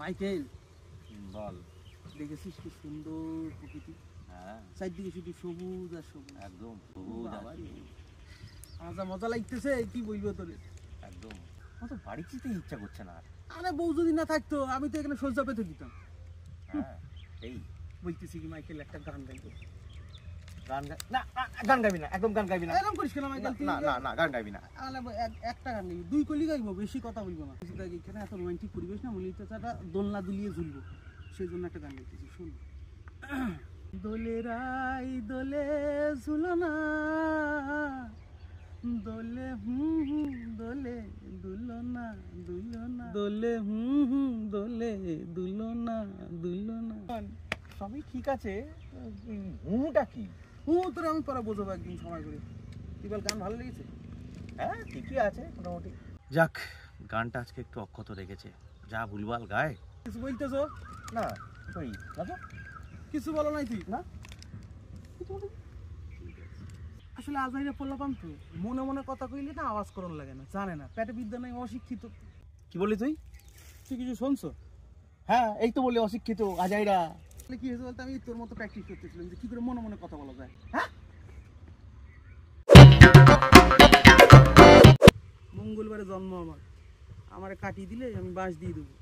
Michael বল। দেখেছিস কি সুন্দর প্রকৃতি? হ্যাঁ, চারদিকে শুধু সবুজ আর সবুজ, একদম সবুজ আর আজা মজা লাগতেছে, কি বলবো তোরে। একদম। আমার তো বাড়ি যেতে ইচ্ছা করছে না আর। আরে বউ যদি না থাকতো আমি তো এখানে সজ্জা পেতে দিতাম। হ্যাঁ, এই বলতেছি কি মাইকেল একটা গান গাইবো। গান না, গান গাবি না, একদম গান গাবি না। এরকম করিস কেন মাইকেল? না না না, গান গাবি না। একটা গান গাইবো, দুই কলি গাইবো, বেশি কথা বলবো না। এখানে এত রোমান্টিক পরিবেশ না, মনে হচ্ছে একটা দোলনা দুলিয়ে ঝুলবো, সেই জন্য একটা গান গাইতেছি, শোন। দোলে রাই দোলে ঝুলনা, দোলে দোলে দুলনা দুলনা, দোলে দোলে দুলনা দুলনা। সবই ঠিক আছে, হুটা কি? তোর আমি পরে বোঝাবো একদিন সময় করে। তুই বল, গান ভালো লেগেছে? হ্যাঁ, ঠিকই আছে মোটামুটি। যাক, গানটা আজকে একটু অক্ষত রেখেছে, যা ভুলভাল গায়। কিছু বলতেছো না, ওই না তো, কিছু বলো নাই তুই? না। আসলে আজহাইরা পোলাপান তো মনে মনে কথা কইলে না আওয়াজ করন লাগে না, জানে না, পেটে বিদ্যা নাই, অশিক্ষিত। কি বলি তুই? তুই কিছু শুনছো? হ্যাঁ, এই তো বলি অশিক্ষিত আজাইরা। তাহলে কি হয়েছে বলতে, আমি তোর মতো প্র্যাকটিস করতেছিলাম যে কি করে মনে মনে কথা বলা যায়। হ্যাঁ, মঙ্গলবারে জন্ম আমার, আমারে কাটিয়ে দিলে আমি বাঁশ দিয়ে দেবো।